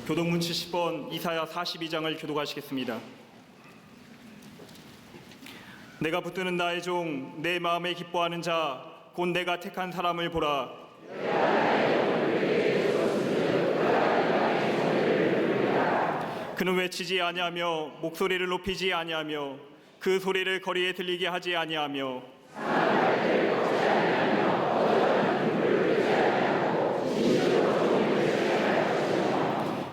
교독문 70번 이사야 42장을 교독하시겠습니다. 내가 붙드는 나의 종 내 마음에 기뻐하는 자 곧 내가 택한 사람을 보라. 그는 외치지 아니하며 목소리를 높이지 아니하며 그 소리를 거리에 들리게 하지 아니하며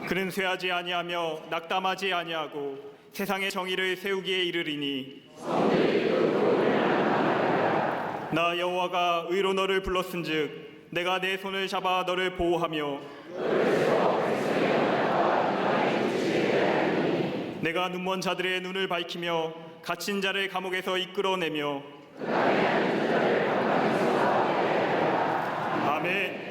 그는 쇠하지 아니하며 낙담하지 아니하고 세상의 정의를 세우기에 이르리니 나 여호와가 의로 너를 불렀은즉 내가 내 손을 잡아 너를 보호하며 내가 눈먼 자들의 눈을 밝히며 갇힌 자를 감옥에서 이끌어내며 아멘.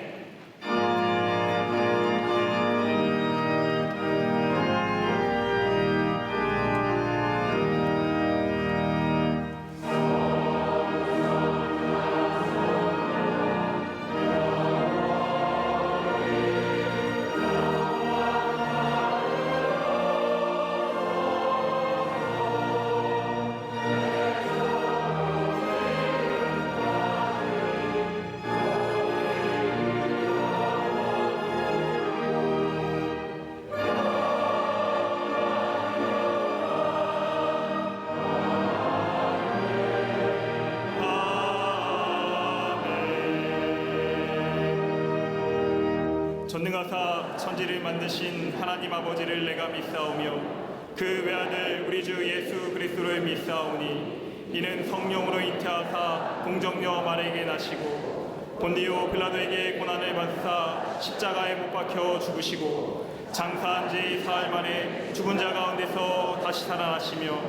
전능하사 천지를 만드신 하나님 아버지를 내가 믿사오며 그 외아들 우리 주 예수 그리스도를 믿사오니 이는 성령으로 잉태하사 동정녀 마리아에게 나시고 본디오 빌라도에게 고난을 받으사 십자가에 못 박혀 죽으시고 장사한 지 사흘 만에 죽은 자 가운데서 다시 살아나시며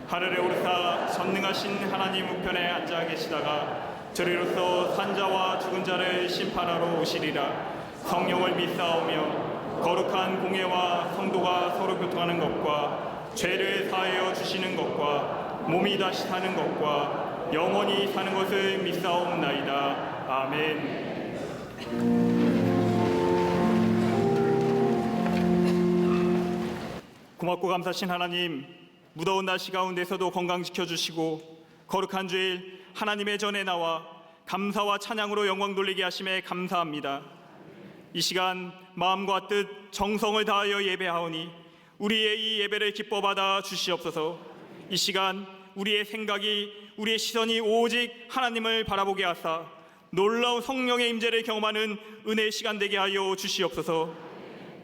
하늘에 오르사 전능하신 하나님 우편에 앉아 계시다가 저리로서 산자와 죽은 자를 심판하러 오시리라. 성령을 믿사오며 거룩한 공예와 성도가 서로 교통하는 것과 죄를 사하여 주시는 것과 몸이 다시 사는 것과 영원히 사는 것을 믿사옵나이다. 아멘. 고맙고 감사하신 하나님, 무더운 날씨 가운데서도 건강 지켜주시고 거룩한 주일 하나님의 전에 나와 감사와 찬양으로 영광 돌리게 하심에 감사합니다. 이 시간 마음과 뜻, 정성을 다하여 예배하오니 우리의 이 예배를 기뻐 받아 주시옵소서. 이 시간 우리의 생각이, 우리의 시선이 오직 하나님을 바라보게 하사 놀라운 성령의 임재를 경험하는 은혜의 시간 되게 하여 주시옵소서.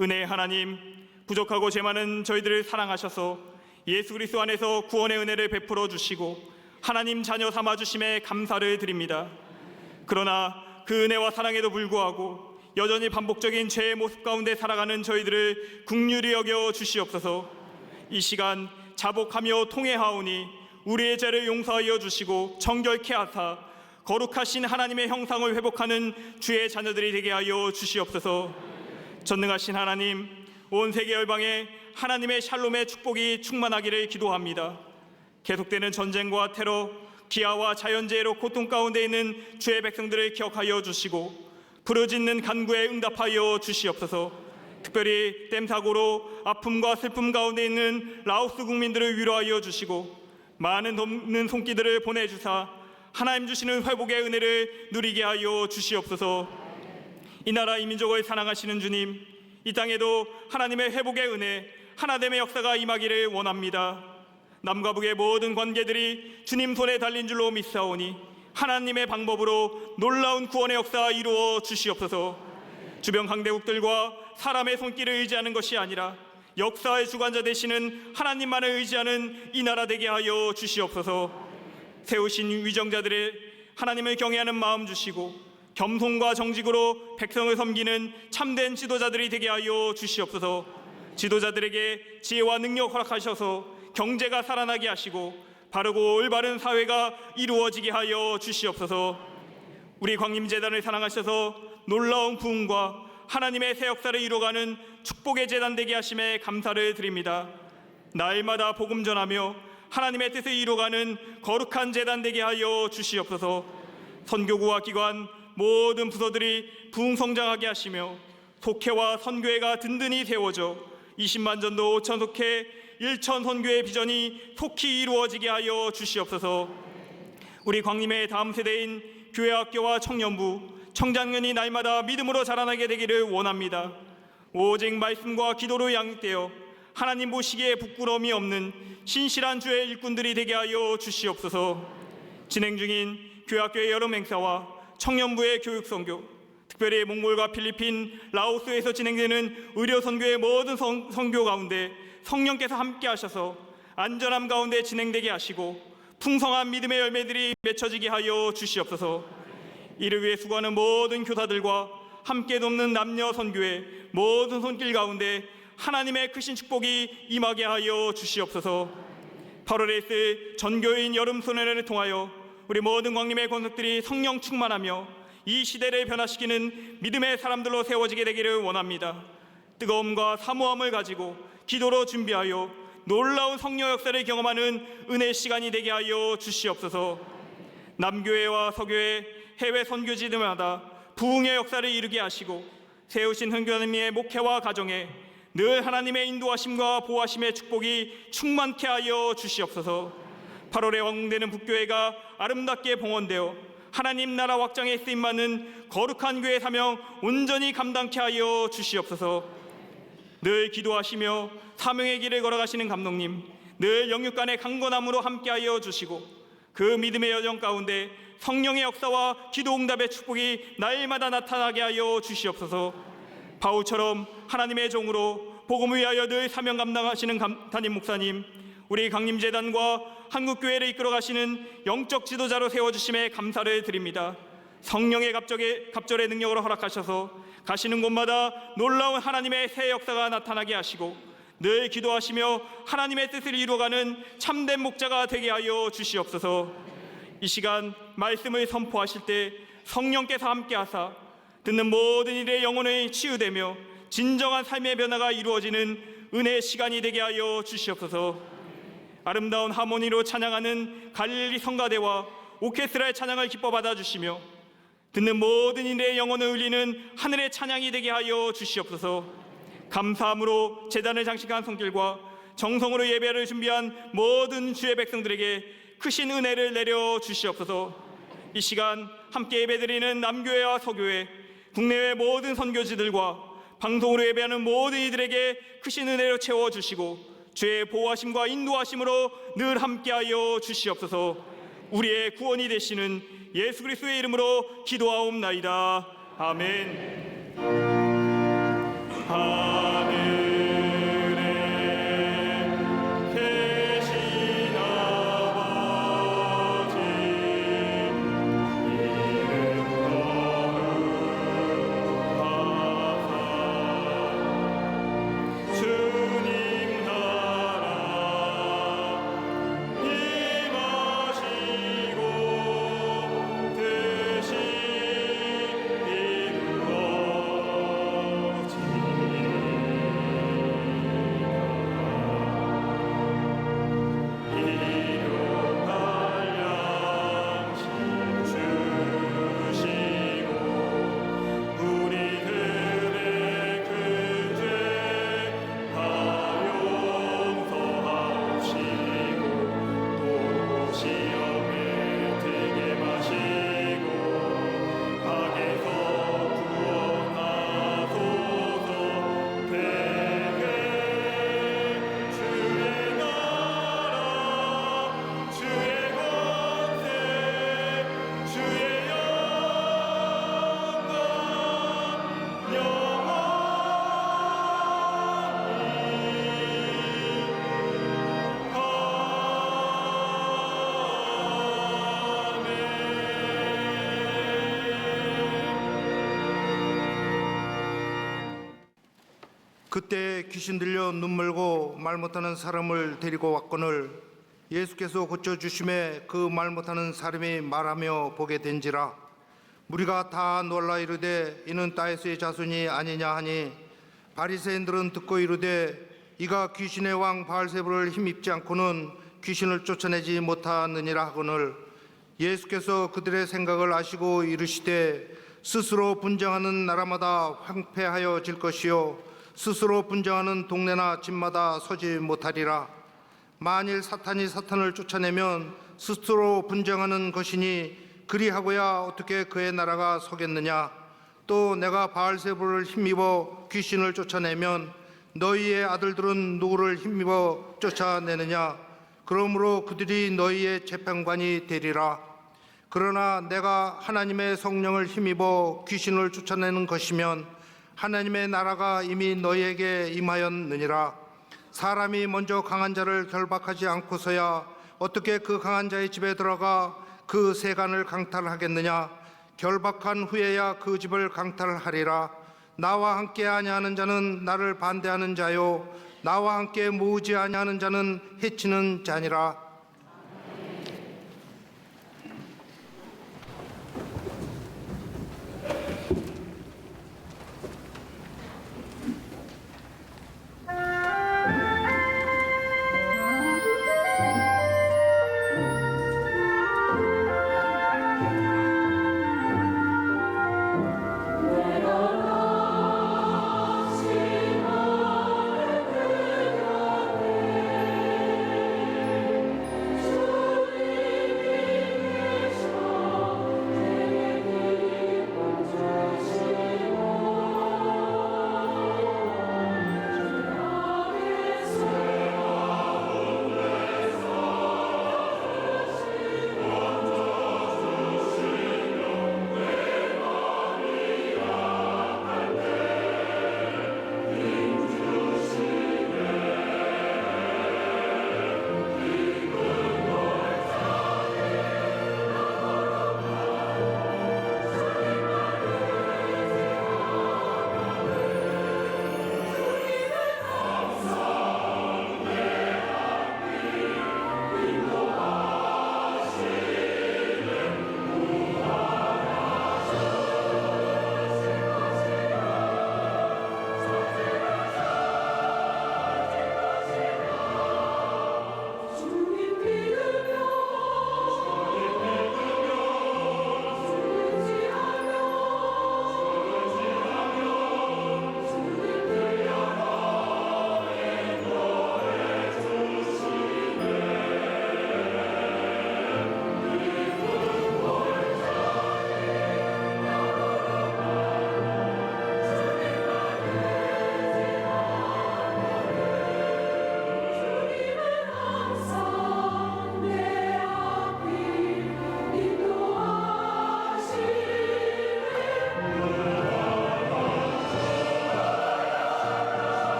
은혜의 하나님, 부족하고 죄 많은 저희들을 사랑하셔서 예수 그리스도 안에서 구원의 은혜를 베풀어 주시고 하나님 자녀 삼아 주심에 감사를 드립니다. 그러나 그 은혜와 사랑에도 불구하고 여전히 반복적인 죄의 모습 가운데 살아가는 저희들을 긍휼히 여겨 주시옵소서. 이 시간 자복하며 통회하오니 우리의 죄를 용서하여 주시고 정결케 하사 거룩하신 하나님의 형상을 회복하는 주의 자녀들이 되게 하여 주시옵소서. 전능하신 하나님, 온 세계 열방에 하나님의 샬롬의 축복이 충만하기를 기도합니다. 계속되는 전쟁과 테러, 기아와 자연재해로 고통 가운데 있는 주의 백성들을 기억하여 주시고 부르짖는 간구에 응답하여 주시옵소서. 특별히 댐사고로 아픔과 슬픔 가운데 있는 라오스 국민들을 위로하여 주시고 많은 돕는 손길들을 보내주사 하나님 주시는 회복의 은혜를 누리게 하여 주시옵소서. 이 나라 이 민족을 사랑하시는 주님, 이 땅에도 하나님의 회복의 은혜, 하나됨의 역사가 임하기를 원합니다. 남과 북의 모든 관계들이 주님 손에 달린 줄로 믿사오니 하나님의 방법으로 놀라운 구원의 역사 이루어 주시옵소서. 주변 강대국들과 사람의 손길을 의지하는 것이 아니라 역사의 주관자 되시는 하나님만을 의지하는 이 나라 되게 하여 주시옵소서. 세우신 위정자들의 하나님을 경외하는 마음 주시고 겸손과 정직으로 백성을 섬기는 참된 지도자들이 되게 하여 주시옵소서. 지도자들에게 지혜와 능력 허락하셔서 경제가 살아나게 하시고 바르고 올바른 사회가 이루어지게 하여 주시옵소서. 우리 광림재단을 사랑하셔서 놀라운 부흥과 하나님의 새 역사를 이루어가는 축복의 재단 되게 하심에 감사를 드립니다. 날마다 복음 전하며 하나님의 뜻을 이루어가는 거룩한 재단 되게 하여 주시옵소서. 선교구와 기관 모든 부서들이 부흥성장하게 하시며 속회와 선교회가 든든히 세워져 20만 전도 5천 속회 1천 선교의 비전이 속히 이루어지게 하여 주시옵소서. 우리 광림의 다음 세대인 교회학교와 청년부, 청장년이 날마다 믿음으로 자라나게 되기를 원합니다. 오직 말씀과 기도로 양육되어 하나님 보시기에 부끄러움이 없는 신실한 주의 일꾼들이 되게 하여 주시옵소서. 진행 중인 교회학교의 여름 행사와 청년부의 교육 선교, 특별히 몽골과 필리핀, 라오스에서 진행되는 의료 선교의 모든 선교 가운데 성령께서 함께 하셔서 안전함 가운데 진행되게 하시고 풍성한 믿음의 열매들이 맺혀지게 하여 주시옵소서. 이를 위해 수고하는 모든 교사들과 함께 돕는 남녀 선교의 모든 손길 가운데 하나님의 크신 축복이 임하게 하여 주시옵소서. 8월에 있을 전교인 여름 소년회를 통하여 우리 모든 광림의 권속들이 성령 충만하며 이 시대를 변화시키는 믿음의 사람들로 세워지게 되기를 원합니다. 뜨거움과 사모함을 가지고 기도로 준비하여 놀라운 성령 역사를 경험하는 은혜의 시간이 되게 하여 주시옵소서. 남교회와 서교회, 해외 선교지들마다 부흥의 역사를 이루게 하시고 세우신 흥교님의 목회와 가정에 늘 하나님의 인도하심과 보호하심의 축복이 충만케 하여 주시옵소서. 8월에 완공되는 북교회가 아름답게 봉헌되어 하나님 나라 확장에 쓰임받는 거룩한 교회 사명 온전히 감당케 하여 주시옵소서. 늘 기도하시며 사명의 길을 걸어가시는 감독님, 늘 영육간의 강건함으로 함께하여 주시고 그 믿음의 여정 가운데 성령의 역사와 기도 응답의 축복이 날마다 나타나게 하여 주시옵소서. 바울처럼 하나님의 종으로 복음을 위하여 늘 사명 감당하시는 담임 목사님, 우리 강림재단과 한국교회를 이끌어가시는 영적 지도자로 세워주심에 감사를 드립니다. 성령의 갑절의 능력으로 허락하셔서 가시는 곳마다 놀라운 하나님의 새 역사가 나타나게 하시고 늘 기도하시며 하나님의 뜻을 이루어가는 참된 목자가 되게 하여 주시옵소서. 이 시간 말씀을 선포하실 때 성령께서 함께하사 듣는 모든 일에 영혼이 치유되며 진정한 삶의 변화가 이루어지는 은혜의 시간이 되게 하여 주시옵소서. 아름다운 하모니로 찬양하는 갈릴리 성가대와 오케스트라의 찬양을 기뻐 받아주시며 듣는 모든 이의 영혼을 울리는 하늘의 찬양이 되게 하여 주시옵소서. 감사함으로 제단을 장식한 손길과 정성으로 예배를 준비한 모든 주의 백성들에게 크신 은혜를 내려 주시옵소서. 이 시간 함께 예배드리는 남교회와 서교회, 국내외 모든 선교지들과 방송으로 예배하는 모든 이들에게 크신 은혜로 채워주시고 주의 보호하심과 인도하심으로 늘 함께하여 주시옵소서. 우리의 구원이 되시는 예수 그리스도의 이름으로 기도하옵나이다. 아멘. 하늘에 계신 아버지, 이름 거룩하사 주님 나라 임하시고 뜻이 이루어지니 그때 귀신 들려 눈멀고 말 못하는 사람을 데리고 왔거늘 예수께서 고쳐주심에 그 말 못하는 사람이 말하며 보게 된지라. 무리가 다 놀라 이르되 이는 다윗의 자손이 아니냐 하니 바리새인들은 듣고 이르되 이가 귀신의 왕 바알세불을 힘입지 않고는 귀신을 쫓아내지 못하느니라 하거늘 예수께서 그들의 생각을 아시고 이르시되 스스로 분쟁하는 나라마다 황폐하여질 것이요 스스로 분쟁하는 동네나 집마다 서지 못하리라. 만일 사탄이 사탄을 쫓아내면 스스로 분쟁하는 것이니 그리하고야 어떻게 그의 나라가 서겠느냐. 또 내가 바알세불을 힘입어 귀신을 쫓아내면 너희의 아들들은 누구를 힘입어 쫓아내느냐. 그러므로 그들이 너희의 재판관이 되리라. 그러나 내가 하나님의 성령을 힘입어 귀신을 쫓아내는 것이면 하나님의 나라가 이미 너희에게 임하였느니라. 사람이 먼저 강한 자를 결박하지 않고서야 어떻게 그 강한 자의 집에 들어가 그 세간을 강탈하겠느냐. 결박한 후에야 그 집을 강탈하리라. 나와 함께 아니하는 자는 나를 반대하는 자요 나와 함께 모으지 아니하는 자는 해치는 자니라.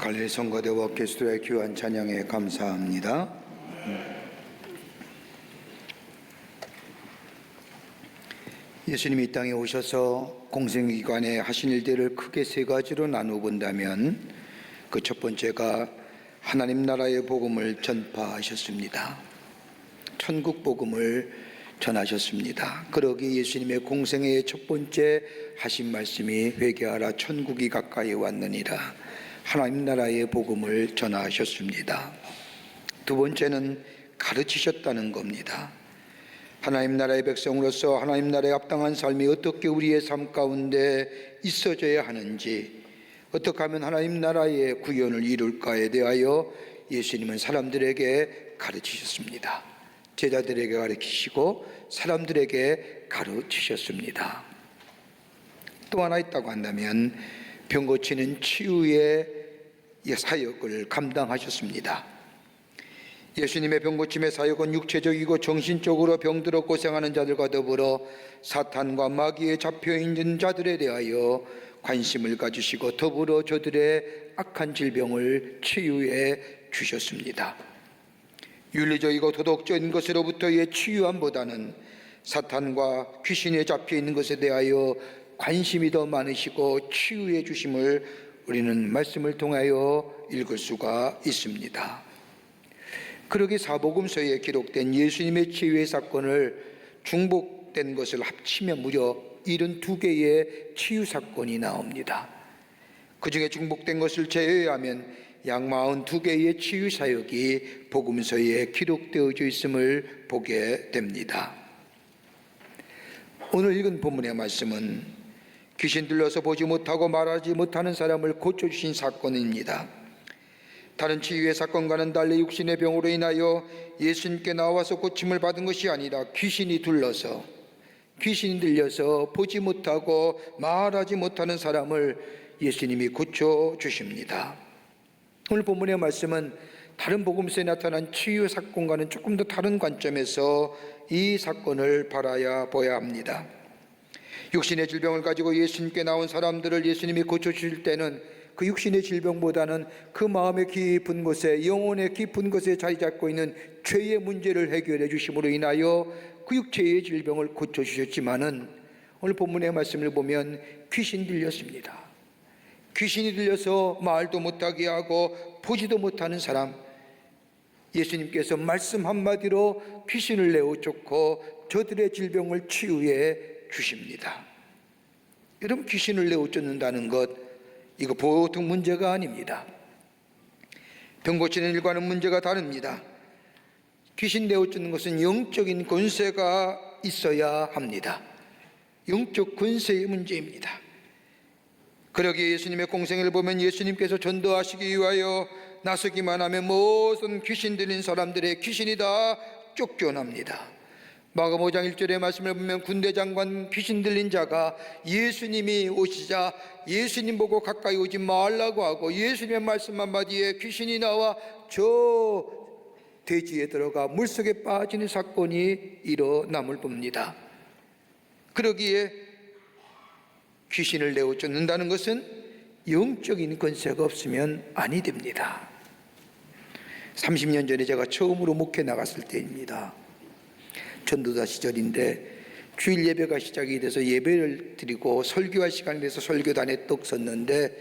갈릴리 성가대와 그리스도의 귀한 찬양에 감사합니다. 예수님이 이 땅에 오셔서 공생기관에 하신 일들을 크게 세 가지로 나누어 본다면 그 첫 번째가 하나님 나라의 복음을 전파하셨습니다. 천국 복음을 전하셨습니다. 그러기에 예수님의 공생애의 첫 번째 하신 말씀이 회개하라 천국이 가까이 왔느니라. 하나님 나라의 복음을 전하셨습니다. 두 번째는 가르치셨다는 겁니다. 하나님 나라의 백성으로서 하나님 나라에 합당한 삶이 어떻게 우리의 삶 가운데 있어져야 하는지, 어떻게 하면 하나님 나라의 구현을 이룰까에 대하여 예수님은 사람들에게 가르치셨습니다. 제자들에게 가르치시고 사람들에게 가르치셨습니다. 또 하나 있다고 한다면 병 고치는 치유의 사역을 감당하셨습니다. 예수님의 병 고침의 사역은 육체적이고 정신적으로 병들어 고생하는 자들과 더불어 사탄과 마귀에 잡혀있는 자들에 대하여 관심을 가지시고 더불어 저들의 악한 질병을 치유해 주셨습니다. 윤리적이고 도덕적인 것으로부터의 치유함보다는 사탄과 귀신에 잡혀있는 것에 대하여 관심이 더 많으시고 치유해 주심을 우리는 말씀을 통하여 읽을 수가 있습니다. 그러기 사복음서에 기록된 예수님의 치유의 사건을 중복된 것을 합치면 무려 72개의 치유 사건이 나옵니다. 그 중에 중복된 것을 제외하면 약 42개의 치유 사역이 복음서에 기록되어져 있음을 보게 됩니다. 오늘 읽은 본문의 말씀은 귀신 들려서 보지 못하고 말하지 못하는 사람을 고쳐주신 사건입니다. 다른 치유의 사건과는 달리 육신의 병으로 인하여 예수님께 나와서 고침을 받은 것이 아니라 귀신이 들려서 보지 못하고 말하지 못하는 사람을 예수님이 고쳐주십니다. 오늘 본문의 말씀은 다른 복음서에 나타난 치유 사건과는 조금 더 다른 관점에서 이 사건을 보아야 합니다. 육신의 질병을 가지고 예수님께 나온 사람들을 예수님이 고쳐주실 때는 그 육신의 질병보다는 그 마음의 깊은 곳에, 영혼의 깊은 곳에 자리 잡고 있는 죄의 문제를 해결해 주심으로 인하여 그 육체의 질병을 고쳐주셨지만은 오늘 본문의 말씀을 보면 귀신 들렸습니다. 귀신이 들려서 말도 못하게 하고 보지도 못하는 사람, 예수님께서 말씀 한마디로 귀신을 내어 쫓고 저들의 질병을 치유해 주십니다. 여러분, 귀신을 내어 쫓는다는 것, 이거 보통 문제가 아닙니다. 병 고치는 일과는 문제가 다릅니다. 귀신 내어 쫓는 것은 영적인 권세가 있어야 합니다. 영적 권세의 문제입니다. 그러기에 예수님의 공생애를 보면 예수님께서 전도하시기 위하여 나서기만 하면 모든 귀신 들린 사람들의 귀신이 다 쫓겨납니다. 마가복음 5장 1절의 말씀을 보면 군대 장관 귀신 들린 자가 예수님이 오시자 예수님 보고 가까이 오지 말라고 하고 예수님의 말씀 한마디에 귀신이 나와 저 대지에 들어가 물속에 빠지는 사건이 일어남을 봅니다. 그러기에 귀신을 내어 쫓는다는 것은 영적인 권세가 없으면 아니 됩니다. 30년 전에 제가 처음으로 목회 나갔을 때입니다. 전도자 시절인데 주일 예배가 시작이 돼서 예배를 드리고 설교할 시간이 돼서 설교단에 떡 섰는데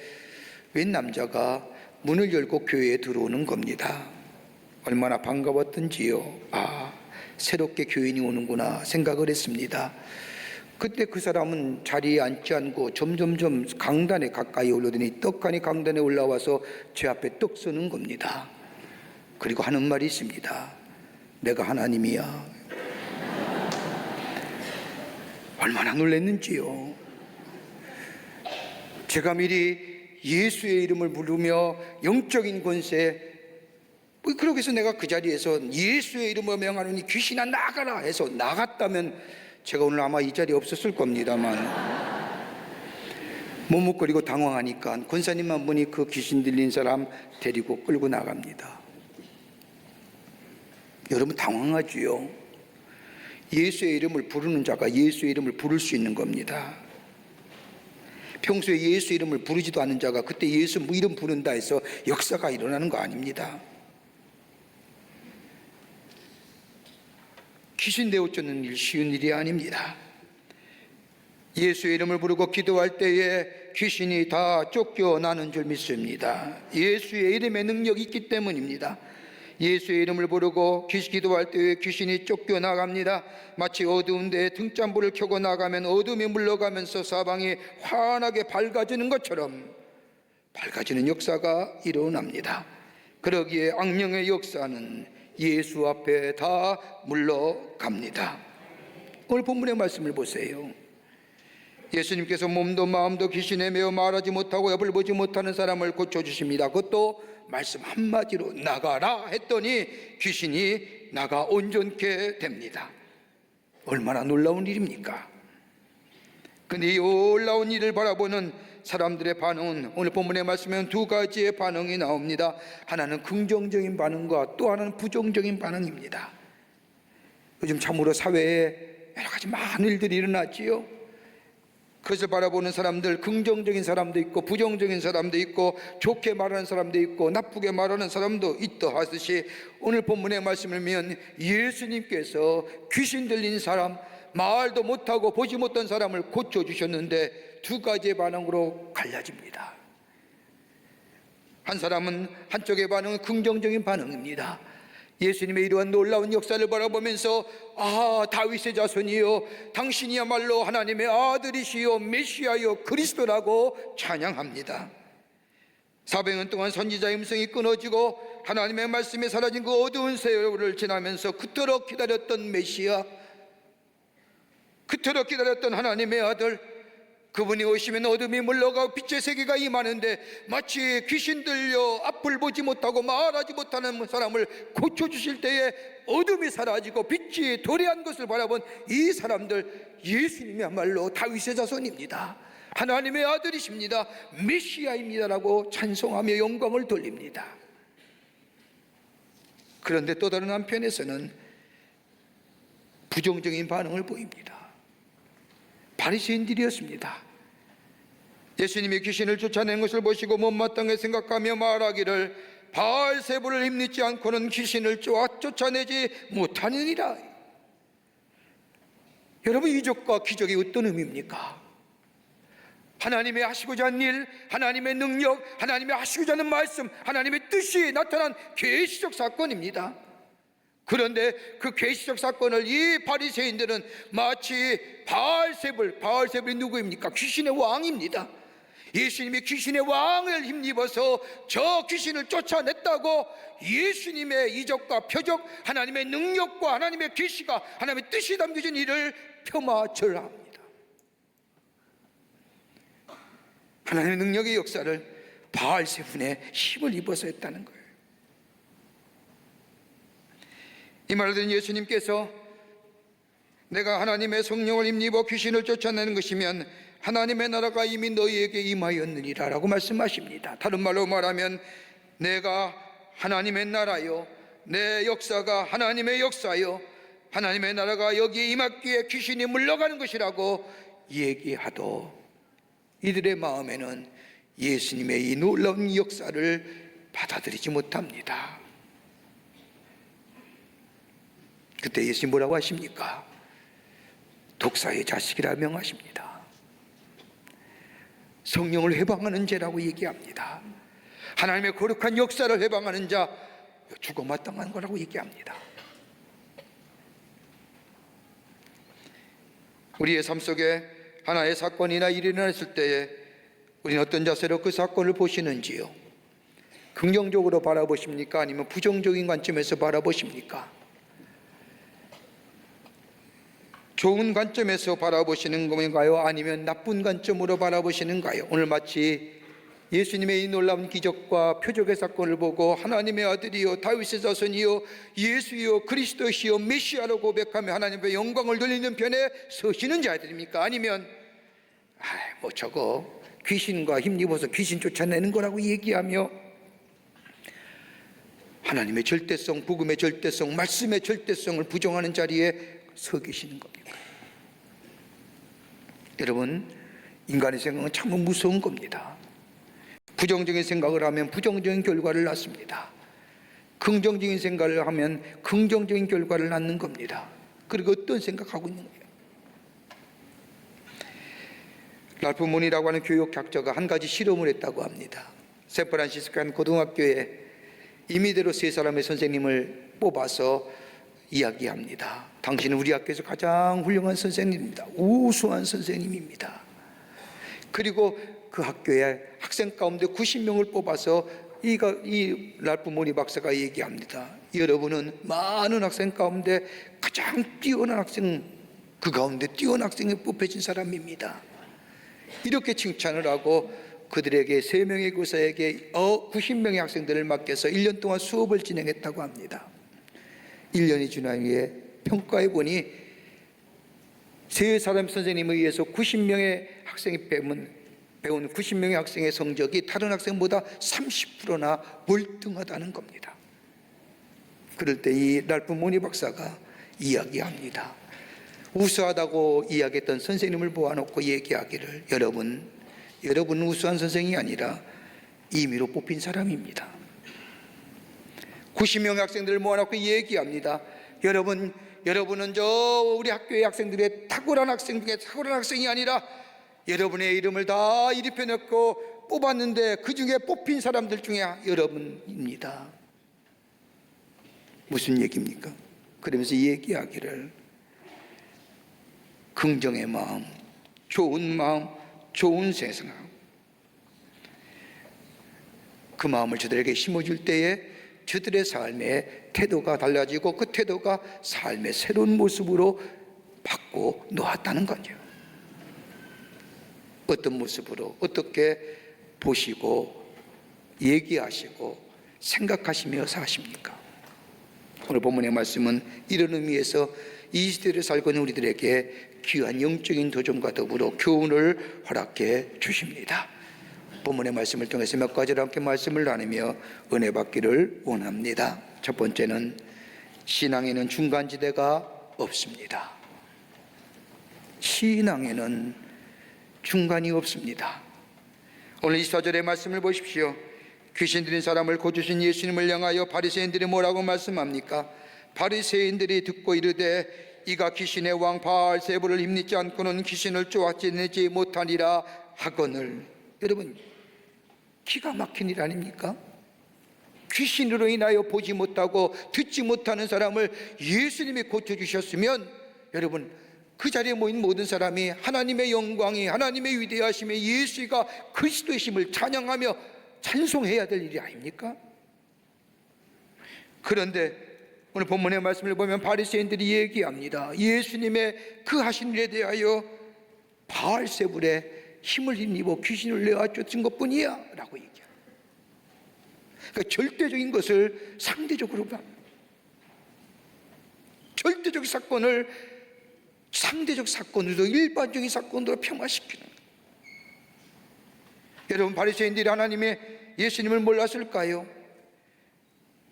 웬 남자가 문을 열고 교회에 들어오는 겁니다. 얼마나 반가웠던지요. 새롭게 교인이 오는구나 생각을 했습니다. 그때 그 사람은 자리에 앉지 않고 점점점 강단에 가까이 올라오더니 떡하니 강단에 올라와서 제 앞에 떡 서는 겁니다. 그리고 하는 말이 있습니다. 내가 하나님이야. 얼마나 놀랐는지요. 제가 미리 예수의 이름을 부르며 영적인 권세, 그러기 위해서 내가 그 자리에서 예수의 이름을 명하노니 귀신아 나가라 해서 나갔다면 제가 오늘 아마 이 자리에 없었을 겁니다만 머뭇거리고 당황하니까 권사님 한 분이 그 귀신 들린 사람 데리고 끌고 나갑니다. 여러분 당황하지요. 예수의 이름을 부르는 자가 예수의 이름을 부를 수 있는 겁니다. 평소에 예수 이름을 부르지도 않는 자가 그때 예수 이름 부른다 해서 역사가 일어나는 거 아닙니다. 귀신 내어 쫓는 일 쉬운 일이 아닙니다. 예수의 이름을 부르고 기도할 때에 귀신이 다 쫓겨나는 줄 믿습니다. 예수의 이름에 능력이 있기 때문입니다. 예수의 이름을 부르고 기도할 때에 귀신이 쫓겨나갑니다. 마치 어두운 데에 등잔불을 켜고 나가면 어둠이 물러가면서 사방이 환하게 밝아지는 것처럼 밝아지는 역사가 일어납니다. 그러기에 악령의 역사는 예수 앞에 다 물러갑니다. 오늘 본문의 말씀을 보세요. 예수님께서 몸도 마음도 귀신에 매어 말하지 못하고 옆을 보지 못하는 사람을 고쳐주십니다. 그것도 말씀 한마디로 나가라 했더니 귀신이 나가 온전케 됩니다. 얼마나 놀라운 일입니까? 근데 이 놀라운 일을 바라보는 사람들의 반응은 오늘 본문의 말씀에는 두 가지의 반응이 나옵니다. 하나는 긍정적인 반응과 또 하나는 부정적인 반응입니다. 요즘 참으로 사회에 여러 가지 많은 일들이 일어나지요. 그것을 바라보는 사람들, 긍정적인 사람도 있고 부정적인 사람도 있고 좋게 말하는 사람도 있고 나쁘게 말하는 사람도 있다 하듯이 오늘 본문의 말씀을 보면 예수님께서 귀신 들린 사람, 말도 못하고 보지 못한 사람을 고쳐주셨는데 두 가지의 반응으로 갈라집니다. 한 사람은 한쪽의 반응은 긍정적인 반응입니다. 예수님의 이러한 놀라운 역사를 바라보면서 다윗의 자손이요 당신이야말로 하나님의 아들이시요 메시아요 그리스도라고 찬양합니다. 400년 동안 선지자의 음성이 끊어지고 하나님의 말씀이 사라진 그 어두운 세월을 지나면서 그토록 기다렸던 메시아, 그토록 기다렸던 하나님의 아들, 그분이 오시면 어둠이 물러가고 빛의 세계가 임하는데 마치 귀신 들려 앞을 보지 못하고 말하지 못하는 사람을 고쳐주실 때에 어둠이 사라지고 빛이 도래한 것을 바라본 이 사람들, 예수님이야말로 다윗의 자손입니다. 하나님의 아들이십니다. 메시아입니다라고 찬송하며 영광을 돌립니다. 그런데 또 다른 한편에서는 부정적인 반응을 보입니다. 바리새인들이었습니다. 예수님이 귀신을 쫓아낸 것을 보시고 못마땅하게 생각하며 말하기를 바알세불을 힘입지 않고는 귀신을 쫓아내지 못하느니라. 여러분, 이적과 기적이 어떤 의미입니까? 하나님의 하시고자 하는 일, 하나님의 능력, 하나님의 하시고자 하는 말씀, 하나님의 뜻이 나타난 계시적 사건입니다. 그런데 그 계시적 사건을 이 바리새인들은 마치 바알세불이 누구입니까? 귀신의 왕입니다. 예수님이 귀신의 왕을 힘입어서 저 귀신을 쫓아냈다고 예수님의 이적과 표적, 하나님의 능력과 하나님의 계시가, 하나님의 뜻이 담겨진 일을 폄하절하합니다. 하나님의 능력의 역사를 바알세불에 힘을 입어서 했다는 거예요. 이 말을 들은 예수님께서 내가 하나님의 성령을 힘입어 귀신을 쫓아내는 것이면 하나님의 나라가 이미 너희에게 임하였느니라 라고 말씀하십니다. 다른 말로 말하면 내가 하나님의 나라요, 내 역사가 하나님의 역사요, 하나님의 나라가 여기에 임했기에 귀신이 물러가는 것이라고 얘기하도 이들의 마음에는 예수님의 이 놀라운 역사를 받아들이지 못합니다. 그때 예수님 뭐라고 하십니까? 독사의 자식이라 명하십니다. 성령을 해방하는 죄라고 얘기합니다. 하나님의 거룩한 역사를 해방하는 자, 죽어 마땅한 거라고 얘기합니다. 우리의 삶 속에 하나의 사건이나 일이 일어났을 때에 우리는 어떤 자세로 그 사건을 보시는지요? 긍정적으로 바라보십니까? 아니면 부정적인 관점에서 바라보십니까? 좋은 관점에서 바라보시는 건가요? 아니면 나쁜 관점으로 바라보시는가요? 오늘 마치 예수님의 이 놀라운 기적과 표적의 사건을 보고 하나님의 아들이요 다윗의 자손이요 예수요 그리스도시요 메시아로 고백하며 하나님의 영광을 돌리는 편에 서시는 자들입니까? 아니면 뭐 저거 귀신과 힘입어서 귀신 쫓아내는 거라고 얘기하며 하나님의 절대성, 복음의 절대성, 말씀의 절대성을 부정하는 자리에 서 계시는 겁니다. 여러분, 인간의 생각은 참 무서운 겁니다. 부정적인 생각을 하면 부정적인 결과를 낳습니다. 긍정적인 생각을 하면 긍정적인 결과를 낳는 겁니다. 그리고 어떤 생각하고 있는 거예요? 랄프 문이라고 하는 교육학자가 한 가지 실험을 했다고 합니다. 샌프란시스코 한 고등학교에 임의대로 세 사람의 선생님을 뽑아서 이야기합니다. 당신은 우리 학교에서 가장 훌륭한 선생님입니다. 우수한 선생님입니다. 그리고 그 학교에 학생 가운데 90명을 뽑아서 이 랄프 모니 박사가 얘기합니다. 여러분은 많은 학생 가운데 가장 뛰어난 학생, 그 가운데 뛰어난 학생에 뽑혀진 사람입니다. 이렇게 칭찬을 하고 그들에게 3명의 교사에게 90명의 학생들을 맡겨서 1년 동안 수업을 진행했다고 합니다. 1년이 지난 후에 평가해 보니 3사람 선생님에 의해서 90명의 학생이 배운 90명의 학생의 성적이 다른 학생보다 30%나 월등하다는 겁니다. 그럴 때 이 랄프 모니 박사가 이야기합니다. 우수하다고 이야기했던 선생님을 모아놓고 얘기하기를, 여러분은 우수한 선생이 아니라 임의로 뽑힌 사람입니다. 90명의 학생들을 모아놓고 얘기합니다. 여러분은 우리 학교의 학생들의 탁월한 학생 중에 탁월한 학생이 아니라 여러분의 이름을 다 이입해놓고 뽑았는데 그 중에 뽑힌 사람들 중에 여러분입니다. 무슨 얘기입니까? 그러면서 얘기하기를, 긍정의 마음, 좋은 세상, 그 마음을 저들에게 심어줄 때에 저들의 삶의 태도가 달라지고 그 태도가 삶의 새로운 모습으로 바꿔 놓았다는 거죠. 어떤 모습으로 어떻게 보시고 얘기하시고 생각하시며 사십니까? 오늘 본문의 말씀은 이런 의미에서 이 시대를 살고 있는 우리들에게 귀한 영적인 도전과 더불어 교훈을 허락해 주십니다. 본문의 말씀을 통해서 몇 가지를 함께 말씀을 나누며 은혜 받기를 원합니다. 첫 번째는 신앙에는 중간지대가 없습니다. 신앙에는 중간이 없습니다. 오늘 24절의 말씀을 보십시오. 귀신 들린 사람을 고주신 예수님을 향하여 바리새인들이 뭐라고 말씀합니까? 바리새인들이 듣고 이르되 이가 귀신의 왕 바알세불을 힘입지 않고는 귀신을 쫓아내지 못하리라 하거늘. 여러분, 기가 막힌 일 아닙니까? 귀신으로 인하여 보지 못하고 듣지 못하는 사람을 예수님이 고쳐주셨으면 여러분, 그 자리에 모인 모든 사람이 하나님의 영광이, 하나님의 위대하심에 예수가 그리스도의 심을 찬양하며 찬송해야 될 일이 아닙니까? 그런데 오늘 본문의 말씀을 보면 바리새인들이 얘기합니다. 예수님의 그 하신 일에 대하여 바알세불의 힘을 힘입어 귀신을 내어 쫓은 것뿐이야 라고 얘기합니다. 그러니까 절대적인 것을 상대적으로 봐. 절대적 사건을 상대적 사건으로, 일반적인 사건으로 평화시키는. 여러분, 바리새인들이 하나님의 예수님을 몰랐을까요?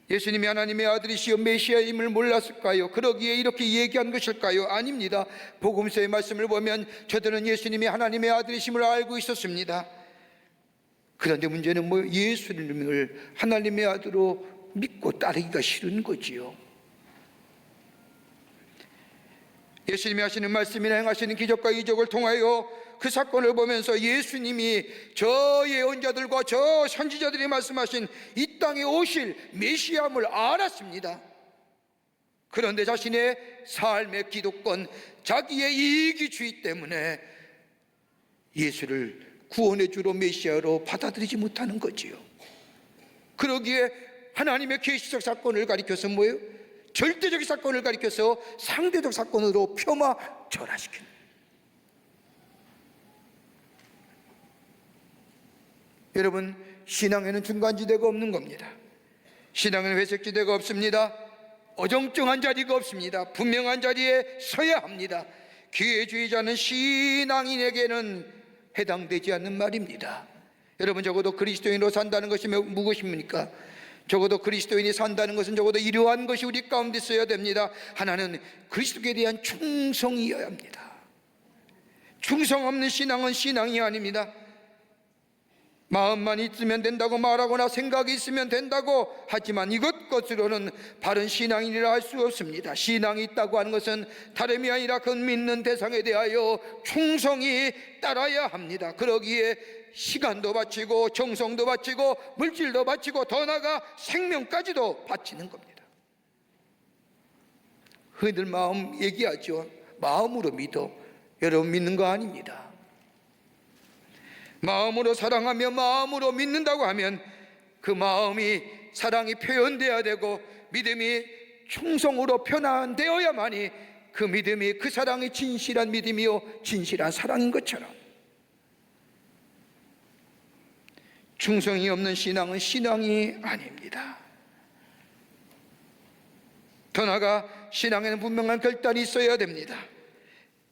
예수님이 하나님의 아들이시여 메시아임을 몰랐을까요? 그러기에 이렇게 얘기한 것일까요? 아닙니다. 복음서의 말씀을 보면 저들은 예수님이 하나님의 아들이심을 알고 있었습니다. 그런데 문제는 예수님을 하나님의 아들로 믿고 따르기가 싫은 거지요. 예수님이 하시는 말씀이나 행하시는 기적과 이적을 통하여 그 사건을 보면서 예수님이 저 예언자들과 저 선지자들이 말씀하신 이 땅에 오실 메시아임을 알았습니다. 그런데 자신의 삶의 기득권, 자기의 이기주의 때문에 예수를 구원의 주로 메시아로 받아들이지 못하는 거지요. 그러기에 하나님의 계시적 사건을 가리켜서 뭐예요? 절대적 사건을 가리켜서 상대적 사건으로 폄하절하시키는. 여러분, 신앙에는 중간지대가 없는 겁니다. 신앙에는 회색지대가 없습니다. 어정쩡한 자리가 없습니다. 분명한 자리에 서야 합니다. 기회주의자는 신앙인에게는 해당되지 않는 말입니다. 여러분, 적어도 그리스도인으로 산다는 것이 무엇입니까? 적어도 그리스도인이 산다는 것은 적어도 이러한 것이 우리 가운데 있어야 됩니다. 하나는 그리스도에 대한 충성이어야 합니다. 충성 없는 신앙은 신앙이 아닙니다. 마음만 있으면 된다고 말하거나 생각이 있으면 된다고 하지만 이것 것으로는 바른 신앙인이라 할 수 없습니다. 신앙이 있다고 하는 것은 다름이 아니라 그 믿는 대상에 대하여 충성이 따라야 합니다. 그러기에 시간도 바치고 정성도 바치고 물질도 바치고 더 나아가 생명까지도 바치는 겁니다. 흔히들 마음 얘기하죠. 마음으로 믿어. 여러분, 믿는 거 아닙니다. 마음으로 사랑하며 마음으로 믿는다고 하면 그 마음이 사랑이 표현되어야 되고 믿음이 충성으로 표현되어야만이 그 믿음이, 그 사랑이 진실한 믿음이요 진실한 사랑인 것처럼 충성이 없는 신앙은 신앙이 아닙니다. 더 나아가 신앙에는 분명한 결단이 있어야 됩니다.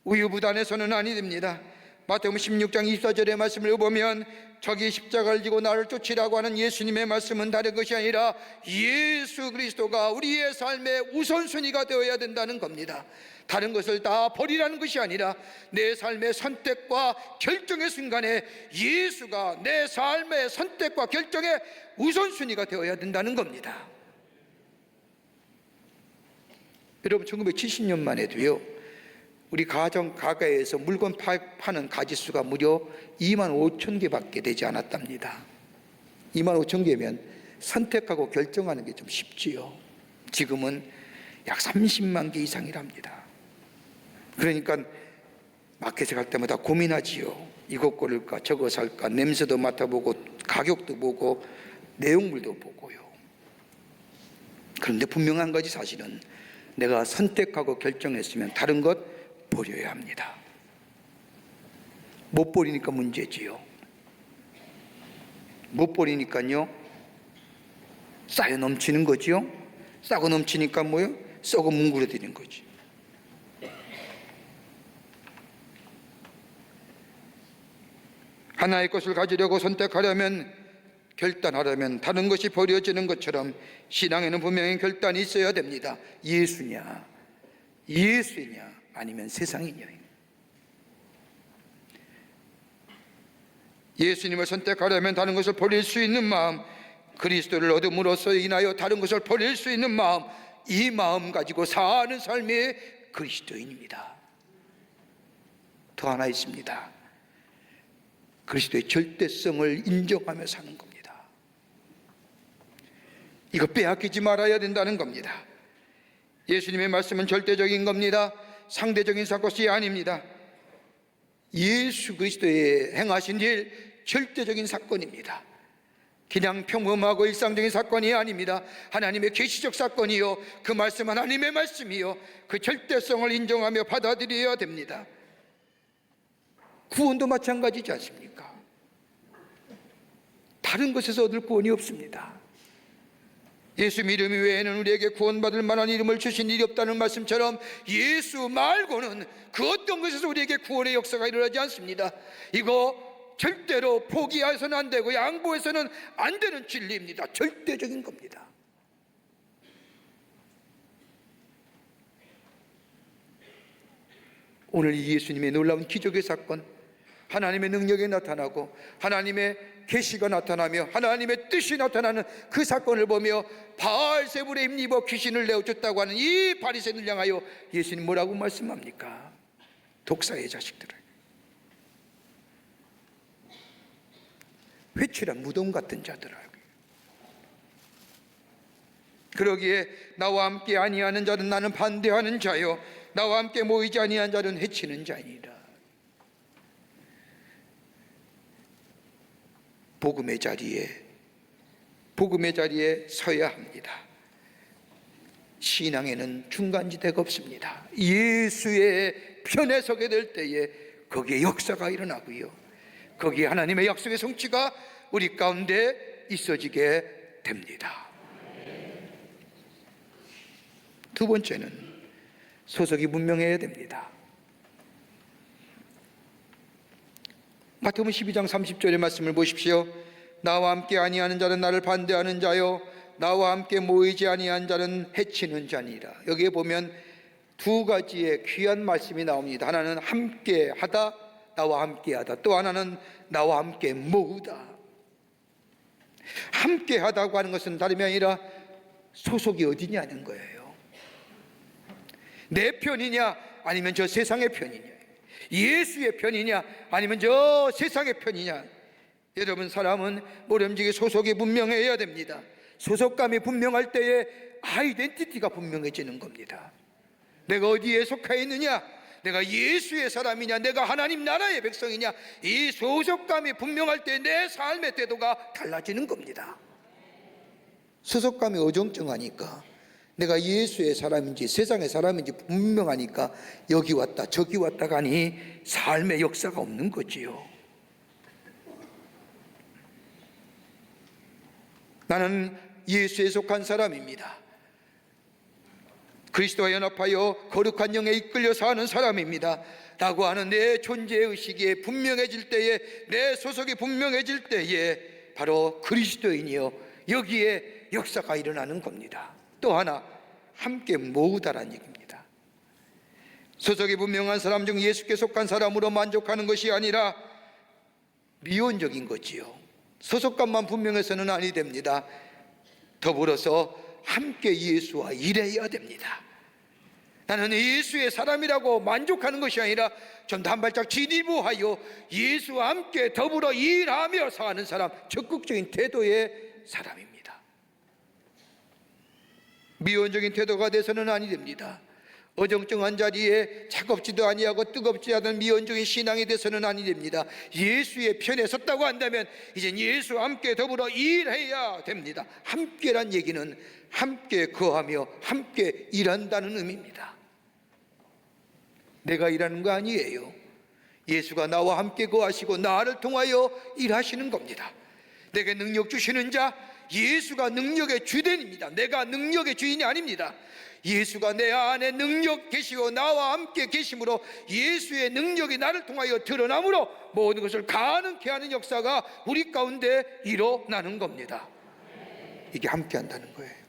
우유부단해서는 아니 됩니다. 마태복음 16장 24절의 말씀을 보면 저기 십자가를 지고 나를 쫓으라고 하는 예수님의 말씀은 다른 것이 아니라 예수 그리스도가 우리의 삶의 우선순위가 되어야 된다는 겁니다. 다른 것을 다 버리라는 것이 아니라 내 삶의 선택과 결정의 순간에 예수가 내 삶의 선택과 결정의 우선순위가 되어야 된다는 겁니다. 여러분, 1970년만 해도요, 우리 가게에서 물건 파는 가짓수가 무려 2만 5천 개밖에 되지 않았답니다. 2만 5천 개면 선택하고 결정하는 게 좀 쉽지요. 지금은 약 30만 개 이상이랍니다. 그러니까 마켓에 갈 때마다 고민하지요. 이거 고를까 저거 살까, 냄새도 맡아보고 가격도 보고 내용물도 보고요. 그런데 분명한 가지 사실은 내가 선택하고 결정했으면 다른 것 버려야 합니다. 못 버리니까 문제지요. 못 버리니까요, 쌓여 넘치는 거지요. 싸고 넘치니까 뭐요? 썩어 뭉그러드는 거지. 하나의 것을 가지려고 선택하려면, 결단하려면 다른 것이 버려지는 것처럼 신앙에는 분명히 결단이 있어야 됩니다. 예수냐 아니면 세상이냐. 예수님을 선택하려면 다른 것을 버릴 수 있는 마음, 그리스도를 얻음으로써 인하여 다른 것을 버릴 수 있는 마음, 이 마음 가지고 사는 삶이 그리스도인입니다. 더 하나 있습니다. 그리스도의 절대성을 인정하며 사는 겁니다. 이거 빼앗기지 말아야 된다는 겁니다. 예수님의 말씀은 절대적인 겁니다. 상대적인 것이 아닙니다. 예수 그리스도의 행하신 일 절대적인 사건입니다. 그냥 평범하고 일상적인 사건이 아닙니다. 하나님의 계시적 사건이요, 그 말씀 하나님의 말씀이요, 그 절대성을 인정하며 받아들여야 됩니다. 구원도 마찬가지지 않습니까? 다른 것에서 얻을 구원이 없습니다. 예수 이름 외에는 우리에게 구원받을 만한 이름을 주신 일이 없다는 말씀처럼 예수 말고는 그 어떤 것에서 우리에게 구원의 역사가 일어나지 않습니다. 이거 절대로 포기해서는 안 되고 양보해서는 안 되는 진리입니다. 절대적인 겁니다. 오늘 이 예수님의 놀라운 기적의 사건, 하나님의 능력이 나타나고 하나님의 계시가 나타나며 하나님의 뜻이 나타나는 그 사건을 보며 바알세불에 힘입어 귀신을 내어줬다고 하는 이 바리새인을 향하여 예수님 뭐라고 말씀합니까? 독사의 자식들을, 회칠한 무덤 같은 자들을. 그러기에 나와 함께 아니하는 자는 나는 반대하는 자요, 나와 함께 모이지 아니한 자는 해치는 자니라. 복음의 자리에 서야 합니다. 신앙에는 중간지대가 없습니다. 예수의 편에 서게 될 때에 거기에 역사가 일어나고요, 거기에 하나님의 약속의 성취가 우리 가운데 있어지게 됩니다. 두 번째는 소속이 분명해야 됩니다. 마태복음 12장 30절의 말씀을 보십시오. 나와 함께 아니하는 자는 나를 반대하는 자요, 나와 함께 모이지 아니한 자는 해치는 자니라. 여기에 보면 두 가지의 귀한 말씀이 나옵니다. 하나는 함께 하다, 나와 함께 하다. 또 하나는 나와 함께 모으다. 함께 하다고 하는 것은 다름이 아니라 소속이 어디냐는 거예요. 내 편이냐 아니면 저 세상의 편이냐, 예수의 편이냐 아니면 저 세상의 편이냐. 여러분, 사람은 모름지기 소속이 분명해야 됩니다. 소속감이 분명할 때에 아이덴티티가 분명해지는 겁니다. 내가 어디에 속해 있느냐, 내가 예수의 사람이냐, 내가 하나님 나라의 백성이냐, 이 소속감이 분명할 때 내 삶의 태도가 달라지는 겁니다. 소속감이 어정쩡하니까, 내가 예수의 사람인지 세상의 사람인지 분명하니까 여기 왔다 저기 왔다 가니 삶의 역사가 없는 거지요. 나는 예수에 속한 사람입니다. 그리스도와 연합하여 거룩한 영에 이끌려 사는 사람입니다 라고 하는 내 존재의식이 분명해질 때에, 내 소속이 분명해질 때에 바로 그리스도인이요 여기에 역사가 일어나는 겁니다. 또 하나, 함께 모으다란 얘기입니다. 소속이 분명한 사람 중 예수께 속한 사람으로 만족하는 것이 아니라 미온적인 거지요. 소속감만 분명해서는 아니 됩니다. 더불어서 함께 예수와 일해야 됩니다. 나는 예수의 사람이라고 만족하는 것이 아니라 좀 더 한 발짝 진입하여 예수와 함께 더불어 일하며 사는 사람, 적극적인 태도의 사람입니다. 미온적인 태도가 돼서는 아니 됩니다. 어정쩡한 자리에 차갑지도 아니하고 뜨겁지 않은 미온적인 신앙이 돼서는 아니 됩니다. 예수의 편에 섰다고 한다면 이젠 예수와 함께 더불어 일해야 됩니다. 함께란 얘기는 함께 거하며 함께 일한다는 의미입니다. 내가 일하는 거 아니에요. 예수가 나와 함께 거하시고 나를 통하여 일하시는 겁니다. 내게 능력 주시는 자, 예수가 능력의 주된입니다. 내가 능력의 주인이 아닙니다. 예수가 내 안에 능력 계시고 나와 함께 계심으로 예수의 능력이 나를 통하여 드러남으로 모든 것을 가능케 하는 역사가 우리 가운데 일어나는 겁니다. 이게 함께 한다는 거예요.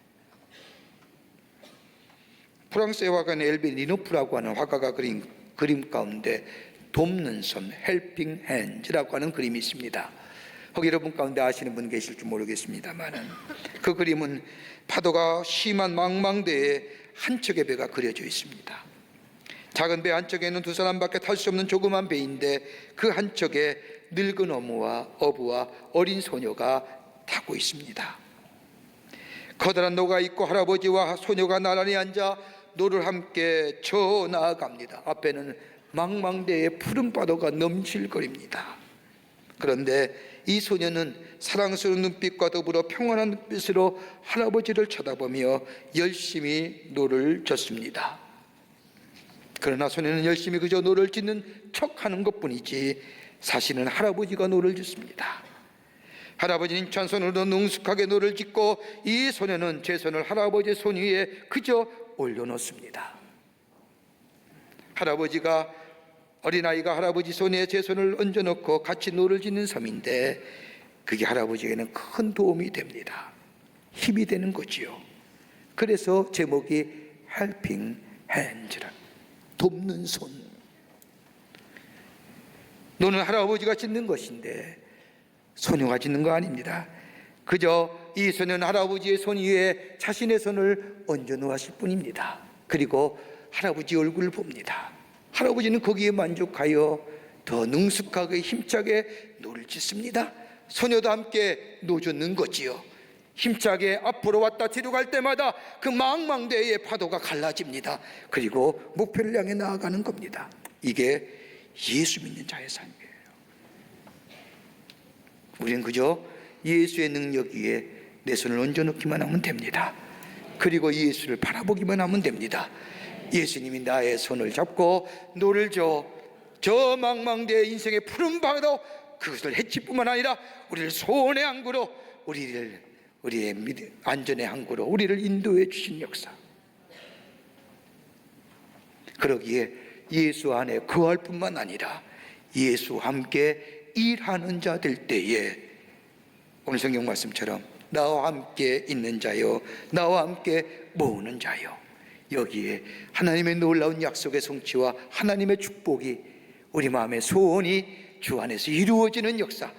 프랑스의 화가는 엘베 리노프라고 하는 화가가 그린 그림 가운데 돕는 손, helping hands라고 하는 그림이 있습니다. 혹 여러분 가운데 아시는 분 계실지 모르겠습니다만 그 그림은 파도가 심한 망망대에 한 척의 배가 그려져 있습니다. 작은 배 한 척에는 두 사람밖에 탈 수 없는 조그만 배인데 그 한 척에 늙은 어부와 어린 소녀가 타고 있습니다. 커다란 노가 있고 할아버지와 소녀가 나란히 앉아 노를 함께 쳐 나아갑니다. 앞에는 망망대에 푸른 파도가 넘실거립니다. 그런데 이 소녀는 사랑스러운 눈빛과 더불어 평안한 눈빛으로 할아버지를 쳐다보며 열심히 노를 젓습니다. 그러나 소녀는 열심히 그저 노를 짓는 척하는 것뿐이지 사실은 할아버지가 노를 짓습니다. 할아버지는 찬손으로 능숙하게 노를 짓고 이 소녀는 제 손을 할아버지의 손 위에 그저 올려놓습니다. 어린아이가 할아버지 손에 제 손을 얹어놓고 같이 노를 짓는 섬인데 그게 할아버지에게는 큰 도움이 됩니다. 힘이 되는 거지요. 그래서 제목이 Helping Hands라, 돕는 손. 노는 할아버지가 짓는 것인데 소녀가 짓는 거 아닙니다. 그저 이 소녀는 할아버지의 손 위에 자신의 손을 얹어 놓으실 뿐입니다. 그리고 할아버지 얼굴을 봅니다. 할아버지는 거기에 만족하여 더 능숙하게 힘차게 노를 짓습니다. 소녀도 함께 노젓는 거지요. 힘차게 앞으로 왔다 뒤로 갈 때마다 그 망망대해의 파도가 갈라집니다. 그리고 목표를 향해 나아가는 겁니다. 이게 예수 믿는 자의 삶이에요. 우리는 그저 예수의 능력 위에 내 손을 얹어놓기만 하면 됩니다. 그리고 예수를 바라보기만 하면 됩니다. 예수님이 나의 손을 잡고 노를 저 망망대해 인생의 푸른 바다로 그것을 해치뿐만 아니라 우리를 소원의 항구로, 우리의 안전의 항구로 우리를 인도해 주신 역사. 그러기에 예수 안에 거할 뿐만 아니라 예수와 함께 일하는 자 될 때에 오늘 성경 말씀처럼 나와 함께 있는 자요, 나와 함께 모으는 자요, 여기에 하나님의 놀라운 약속의 성취와 하나님의 축복이 우리 마음의 소원이 주 안에서 이루어지는 역사,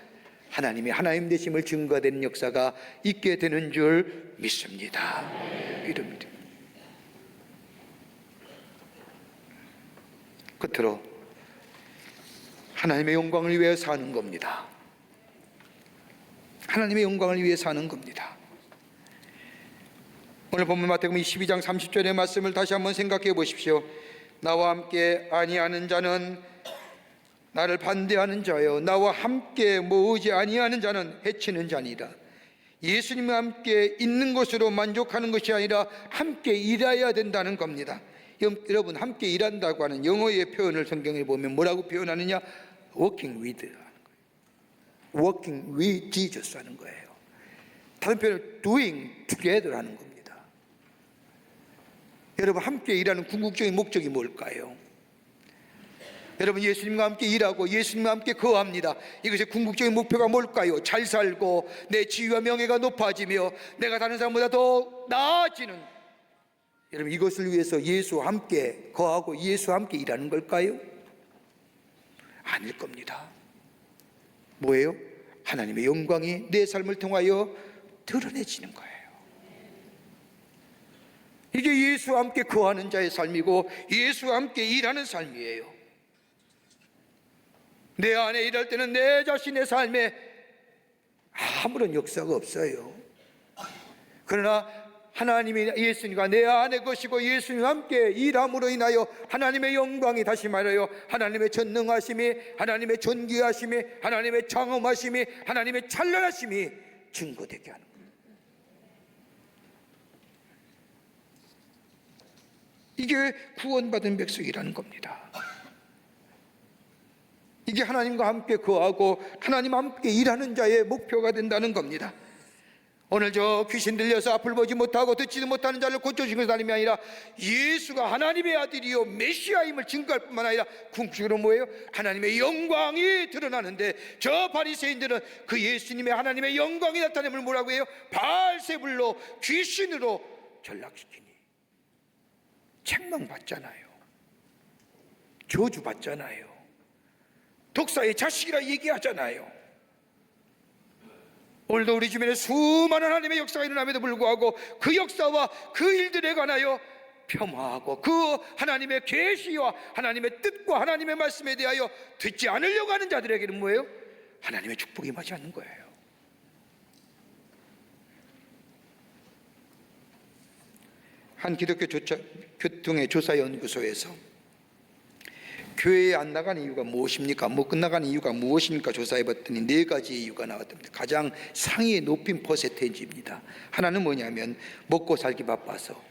하나님의 하나님 되심을 증거되는 역사가 있게 되는 줄 믿습니다. 이릅니다. 끝으로 하나님의 영광을 위해 사는 겁니다. 하나님의 영광을 위해 사는 겁니다. 오늘 본문 마태복음 22장 30절의 말씀을 다시 한번 생각해 보십시오. 나와 함께 아니하는 자는 나를 반대하는 자요, 나와 함께 모으지 아니하는 자는 해치는 자니라. 예수님과 함께 있는 것으로 만족하는 것이 아니라 함께 일해야 된다는 겁니다. 여러분, 함께 일한다고 하는 영어의 표현을 성경에 보면 뭐라고 표현하느냐? working with 하는 거예요. working with Jesus 하는 거예요. 다른 표현으로 doing together 하는 겁니다. 여러분, 함께 일하는 궁극적인 목적이 뭘까요? 여러분, 예수님과 함께 일하고 예수님과 함께 거합니다. 이것의 궁극적인 목표가 뭘까요? 잘 살고 내 지위와 명예가 높아지며 내가 다른 사람보다 더 나아지는, 여러분, 이것을 위해서 예수와 함께 거하고 예수와 함께 일하는 걸까요? 아닐 겁니다. 뭐예요? 하나님의 영광이 내 삶을 통하여 드러내지는 거예요. 이게 예수와 함께 거하는 자의 삶이고 예수와 함께 일하는 삶이에요. 내 안에 일할 때는 내 자신의 삶에 아무런 역사가 없어요. 그러나 하나님이, 예수님과 내 안에 것이고 예수님과 함께 일함으로 인하여 하나님의 영광이, 다시 말하여 하나님의 전능하심이, 하나님의 존귀하심이, 하나님의 장엄하심이, 하나님의 찬란하심이 증거되게 하는 거예요. 이게 구원받은 백성이라는 겁니다. 이게 하나님과 함께 거하고 하나님과 함께 일하는 자의 목표가 된다는 겁니다. 오늘 저 귀신 들려서 앞을 보지 못하고 듣지도 못하는 자를 고쳐주신 것이 아니라 예수가 하나님의 아들이요 메시아임을 증거할 뿐만 아니라 궁극적으로 뭐예요? 하나님의 영광이 드러나는데, 저 바리새인들은 그 예수님의 하나님의 영광이 나타냄을 뭐라고 해요? 바알세불로, 귀신으로 전락시키니 책망받잖아요. 저주받잖아요. 독사의 자식이라 얘기하잖아요. 오늘도 우리 주변에 수많은 하나님의 역사가 일어남에도 불구하고 그 역사와 그 일들에 관하여 폄하하고 그 하나님의 계시와 하나님의 뜻과 하나님의 말씀에 대하여 듣지 않으려고 하는 자들에게는 뭐예요? 하나님의 축복이 임하지 않는 거예요. 한 기독교 교통의 조사연구소에서 교회에 안 나가는 이유가 무엇입니까? 못 끝나가는 이유가 무엇입니까? 조사해봤더니 4가지 이유가 나왔답니다. 가장 상위에 높인 퍼센테이지입니다. 하나는 뭐냐면 먹고 살기 바빠서,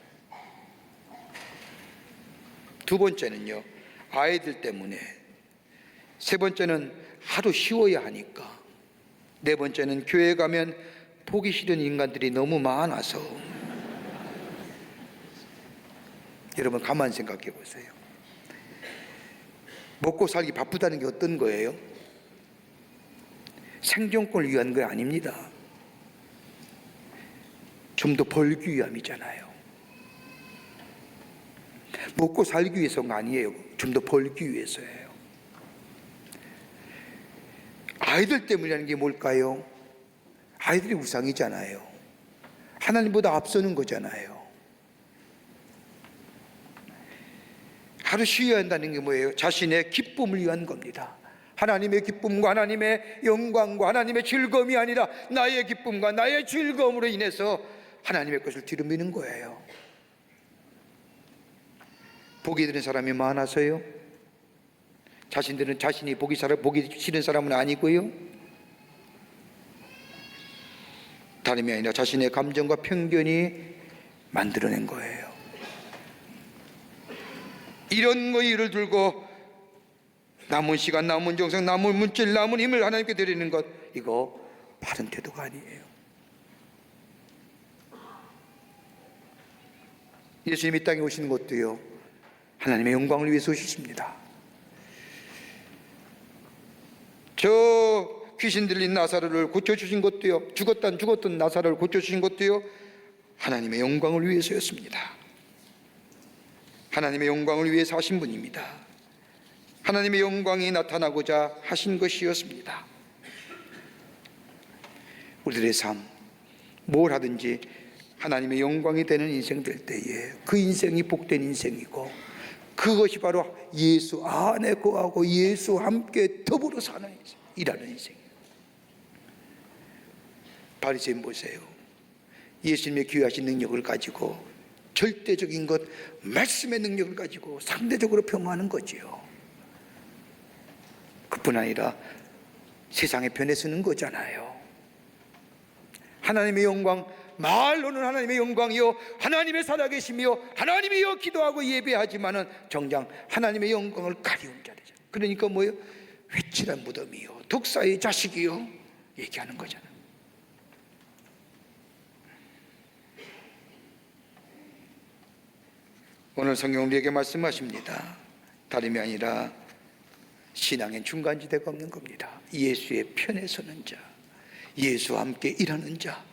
두 번째는요 아이들 때문에, 세 번째는 하루 쉬어야 하니까, 네 번째는 교회 가면 보기 싫은 인간들이 너무 많아서. 여러분 가만 생각해 보세요. 먹고 살기 바쁘다는 게 어떤 거예요? 생존권을 위한 거 아닙니다. 좀 더 벌기 위함이잖아요. 먹고 살기 위해서가 아니에요. 좀 더 벌기 위해서예요. 아이들 때문이라는 게 뭘까요? 아이들이 우상이잖아요. 하나님보다 앞서는 거잖아요. 하루 쉬어야 한다는 게 뭐예요? 자신의 기쁨을 위한 겁니다. 하나님의 기쁨과 하나님의 영광과 하나님의 즐거움이 아니라 나의 기쁨과 나의 즐거움으로 인해서 하나님의 것을 뒤로 미는 거예요. 복이 드는 사람이 많아서요? 자신들은 자신이 보기 싫은 사람은 아니고요, 다름이 아니라 자신의 감정과 편견이 만들어낸 거예요. 이런 거를 들고 남은 시간, 남은 정성, 남은 물질, 남은 힘을 하나님께 드리는 것, 이거 바른 태도가 아니에요. 예수님이 이 땅에 오시는 것도요 하나님의 영광을 위해서 오시십니다. 저 귀신 들린 나사로를 고쳐주신 것도요, 죽었던 나사로를 고쳐주신 것도요 하나님의 영광을 위해서였습니다. 하나님의 영광을 위해서 하신 분입니다. 하나님의 영광이 나타나고자 하신 것이었습니다. 우리들의 삶, 뭘 하든지 하나님의 영광이 되는 인생 될 때에 그 인생이 복된 인생이고, 그것이 바로 예수 안에 거하고 예수와 함께 더불어 사는 인생, 일하는 인생이에요. 바리새인 보세요. 예수님의 귀하신 능력을 가지고, 절대적인 것, 말씀의 능력을 가지고 상대적으로 폄하하는 거지요. 그뿐 아니라 세상의 편에 서는 거잖아요. 하나님의 영광, 말로는 하나님의 영광이요 하나님의 살아계심이요 하나님이요 기도하고 예배하지만은 정작 하나님의 영광을 가리운 자들이죠. 그러니까 뭐예요? 회칠한 무덤이요, 독사의 자식이요 얘기하는 거잖아요. 오늘 성경 우리에게 말씀하십니다. 다름이 아니라 신앙엔 중간지대가 없는 겁니다. 예수의 편에 서는 자, 예수와 함께 일하는 자,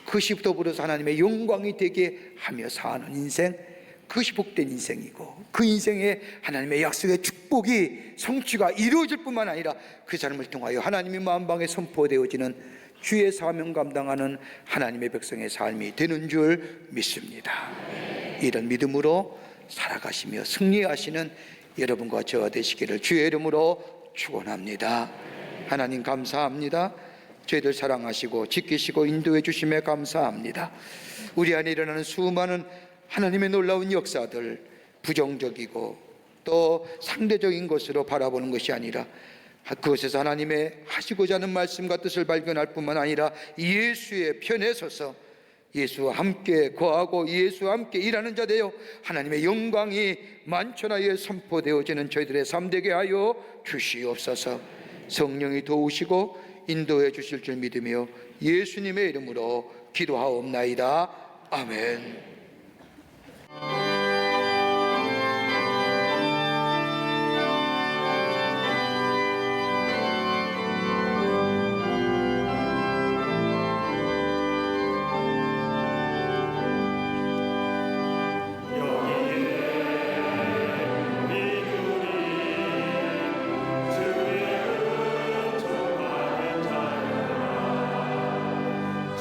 그것이 더불어서 하나님의 영광이 되게 하며 사는 인생, 그것이 복된 인생이고, 그 인생에 하나님의 약속의 축복이 성취가 이루어질 뿐만 아니라 그 삶을 통하여 하나님의 만방에 선포되어지는 주의 사명 감당하는 하나님의 백성의 삶이 되는 줄 믿습니다. 이런 믿음으로 살아가시며 승리하시는 여러분과 저와 되시기를 주의 이름으로 축원합니다. 하나님 감사합니다. 저희들 사랑하시고 지키시고 인도해 주심에 감사합니다. 우리 안에 일어나는 수많은 하나님의 놀라운 역사들, 부정적이고 또 상대적인 것으로 바라보는 것이 아니라 그것에서 하나님의 하시고자 하는 말씀과 뜻을 발견할 뿐만 아니라 예수의 편에 서서 예수와 함께 거하고 예수와 함께 일하는 자 되어 하나님의 영광이 만천하에 선포되어지는 저희들의 삶 되게 하여 주시옵소서. 성령이 도우시고 인도해 주실 줄 믿으며 예수님의 이름으로 기도하옵나이다. 아멘.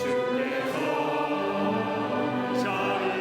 주께서 자리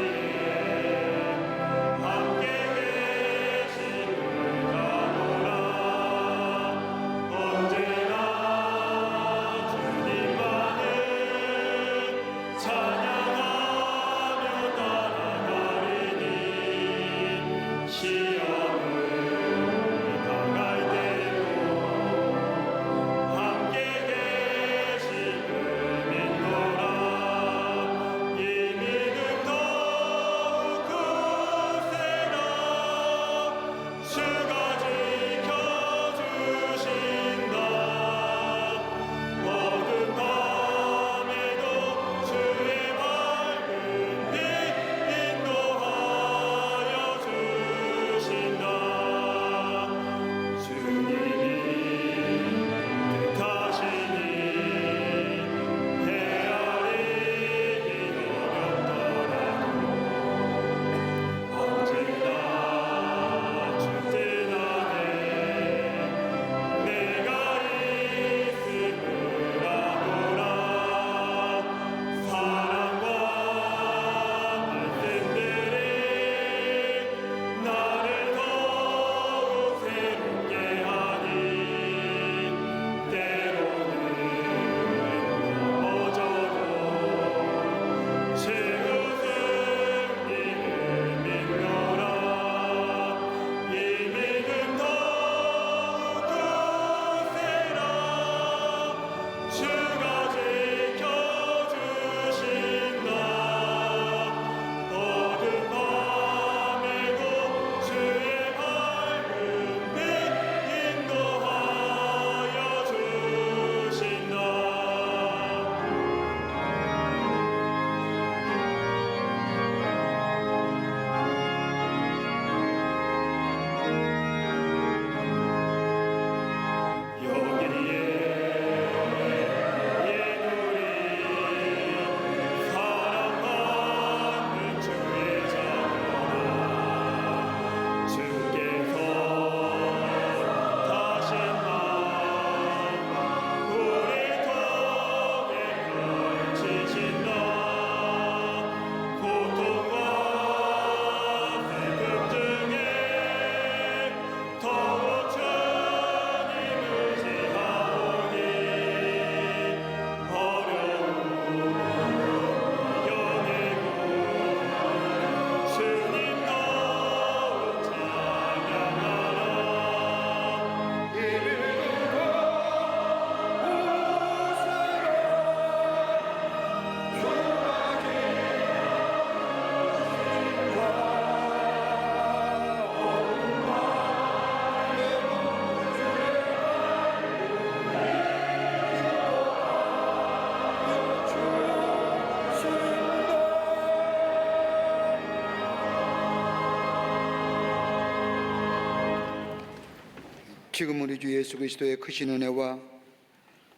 지금 우리 주 예수 그리스도의 크신 은혜와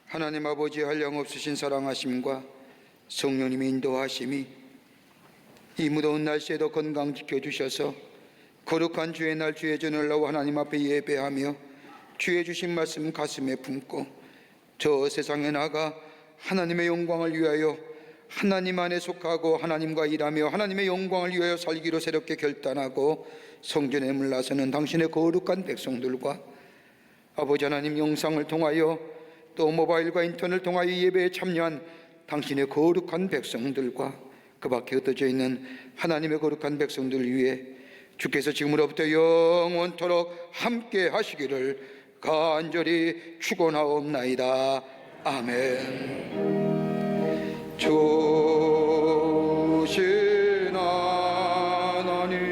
하나님 아버지의 한량없으신 사랑하심과 성령님의 인도하심이 이 무더운 날씨에도 건강 지켜주셔서 거룩한 주의 날 주의 전을 나와 하나님 앞에 예배하며 주의 주신 말씀 가슴에 품고 저 세상에 나가 하나님의 영광을 위하여 하나님 안에 속하고 하나님과 일하며 하나님의 영광을 위하여 살기로 새롭게 결단하고 성전에 물러서는 당신의 거룩한 백성들과 아버지 하나님 영상을 통하여 또 모바일과 인터넷을 통하여 예배에 참여한 당신의 거룩한 백성들과 그 밖에 흩어져 있는 하나님의 거룩한 백성들을 위해 주께서 지금으로부터 영원토록 함께 하시기를 간절히 축원하옵나이다. 아멘. 조신 하나님,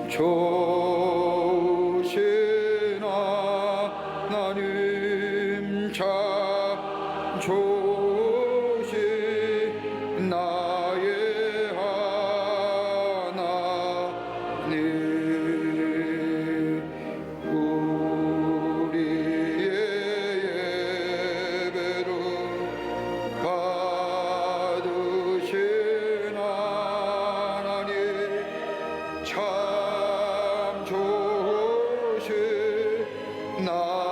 조신 하나님, 참 조신 나의 하나님, 우리의 예배를 받으신 하나님, 참 좋으신 나의